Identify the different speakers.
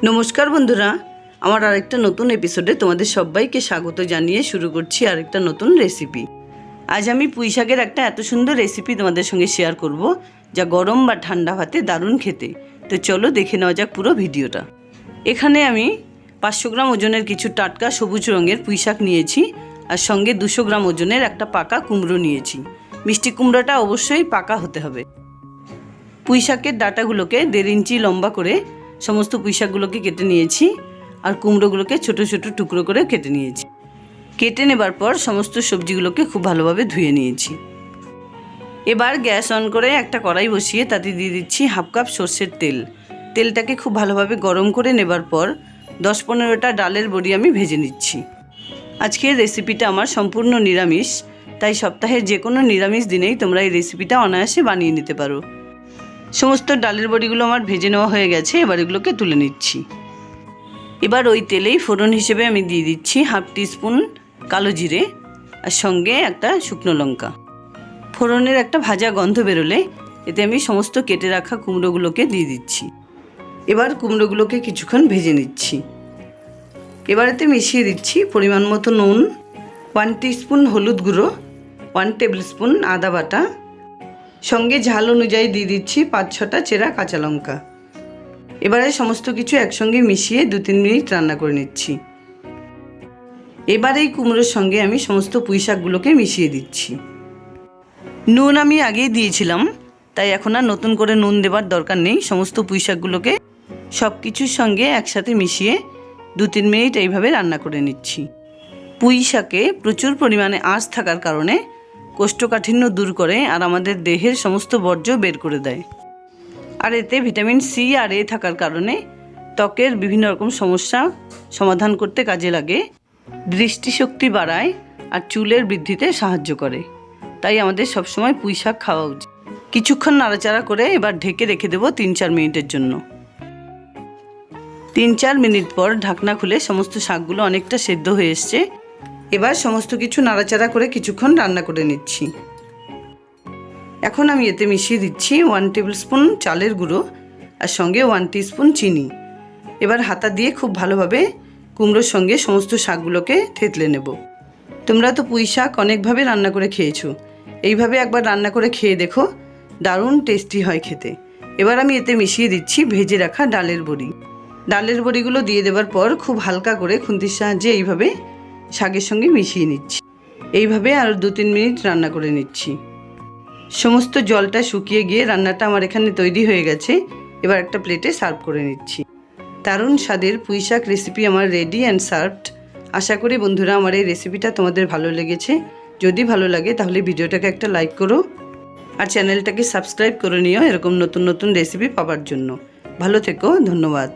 Speaker 1: নমস্কার বন্ধুরা, আমার আরেকটা নতুন এপিসোডে তোমাদের সবাইকে স্বাগত জানিয়ে শুরু করছি আরেকটা নতুন রেসিপি। আজ আমি পুঁই শাকের একটা এত সুন্দর রেসিপি তোমাদের সঙ্গে শেয়ার করব, যা গরম বা ঠান্ডা ভাতে দারুণ খেতে। তো চলো দেখে নেওয়া যাক পুরো ভিডিওটা। এখানে আমি 500 গ্রাম ওজনের কিছু টাটকা সবুজ রঙের পুঁই শাক নিয়েছি, আর সঙ্গে 200 গ্রাম ওজনের একটা পাকা কুমড়ো নিয়েছি। মিষ্টি কুমড়োটা অবশ্যই পাকা হতে হবে। পুঁই শাকের ডাঁটাগুলোকে 1.5 ইঞ্চি লম্বা করে সমস্ত পুঁই শাকগুলোকে কেটে নিয়েছি, আর কুমড়োগুলোকে ছোট ছোট টুকরো করে কেটে নিয়েছি। কেটে নেবার পর সমস্ত সবজিগুলোকে খুব ভালোভাবে ধুয়ে নিয়েছি। এবার গ্যাস অন করে একটা কড়াই বসিয়ে তাতে দিয়ে দিচ্ছি 1/2 কাপ সর্ষের তেল। তেলটাকে খুব ভালোভাবে গরম করে নেবার পর 10-15টা ডালের বড়ি আমি ভেজে নিচ্ছি। আজকের রেসিপিটা আমার সম্পূর্ণ নিরামিষ, তাই সপ্তাহের যে কোনো নিরামিষ দিনেই তোমরা এই রেসিপিটা অনায়াসে বানিয়ে নিতে পারো। সমস্ত ডালের বড়িগুলো আমার ভেজে নেওয়া হয়ে গেছে, এবার এগুলোকে তুলে নিচ্ছি। এবার ওই তেলেই ফোড়ন হিসেবে আমি দিয়ে দিচ্ছি 1/2 টিস্পুন কালো জিরে, আর সঙ্গে একটা শুকনো লঙ্কা। ফোড়নের একটা ভাজা গন্ধ বেরোলে এতে আমি সমস্ত কেটে রাখা কুমড়োগুলোকে দিয়ে দিচ্ছি। এবার কুমড়োগুলোকে কিছুক্ষণ ভেজে নিচ্ছি। এবার এতে মিশিয়ে দিচ্ছি পরিমাণ মতো নুন, 1 টিস্পুন হলুদ গুঁড়ো, 1 টেবিল স্পুন আদা বাটা, সঙ্গে ঝাল অনুযায়ী দিয়ে দিচ্ছি 5-6টা চেরা কাঁচা লঙ্কা। এবারে সমস্ত কিছু একসঙ্গে মিশিয়ে 2-3 মিনিট রান্না করে নিচ্ছি। এবার এই কুমড়োর সঙ্গে আমি সমস্ত পুঁই শাকগুলোকে মিশিয়ে দিচ্ছি। নুন আমি আগেই দিয়েছিলাম, তাই এখন আর নতুন করে নুন দেবার দরকার নেই। সমস্ত পুঁই শাকগুলোকে সব কিছুর সঙ্গে একসাথে মিশিয়ে 2-3 মিনিট এইভাবে রান্না করে নিচ্ছি। পুঁই শাকে প্রচুর পরিমাণে আঁশ থাকার কারণে কোষ্ঠকাঠিন্য দূর করে আর আমাদের দেহের সমস্ত বর্জ্য বের করে দেয়। আর এতে ভিটামিন সি আর এ থাকার কারণে ত্বকের বিভিন্ন রকম সমস্যা সমাধান করতে কাজে লাগে, দৃষ্টিশক্তি বাড়ায় আর চুলের বৃদ্ধিতে সাহায্য করে। তাই আমাদের সবসময় পুঁই শাক খাওয়া উচিত। কিছুক্ষণ নাড়াচাড়া করে এবার ঢেকে রেখে দেবো 3-4 মিনিটের জন্য। 3-4 মিনিট পর ঢাকনা খুলে সমস্ত শাকগুলো অনেকটা সেদ্ধ হয়ে এসছে। এবার সমস্ত কিছু নাড়াচাড়া করে কিছুক্ষণ রান্না করে নিচ্ছি। এখন আমি এতে মিশিয়ে দিচ্ছি 1 টেবিল স্পুন চালের গুঁড়ো, আর সঙ্গে 1 টিস্পুন চিনি। এবার হাতা দিয়ে খুব ভালোভাবে কুমড়োর সঙ্গে সমস্ত শাকগুলোকে থেতলে নেব। তোমরা তো পুঁই শাক অনেকভাবে রান্না করে খেয়েছো, এইভাবে একবার রান্না করে খেয়ে দেখো, দারুণ টেস্টি হয় খেতে। এবার আমি এতে মিশিয়ে দিচ্ছি ভেজে রাখা ডালের বড়ি। ডালের বড়িগুলো দিয়ে দেওয়ার পর খুব হালকা করে খুন্তির সাহায্যে এইভাবে শাকের সঙ্গে মিশিয়ে নিচ্ছি। এইভাবে আরও 2-3 মিনিট রান্না করে নিচ্ছি। সমস্ত জলটা শুকিয়ে গিয়ে রান্নাটা আমার এখানে তৈরি হয়ে গেছে। এবার একটা প্লেটে সার্ভ করে নিচ্ছি। দারুণ স্বাদের পুঁই শাক রেসিপি আমার রেডি অ্যান্ড সার্ভড। আশা করি বন্ধুরা আমার এই রেসিপিটা তোমাদের ভালো লেগেছে। যদি ভালো লাগে তাহলে ভিডিওটাকে একটা লাইক করো, আর চ্যানেলটাকে সাবস্ক্রাইব করে নিও এরকম নতুন নতুন রেসিপি পাওয়ার জন্য। ভালো থেকো, ধন্যবাদ।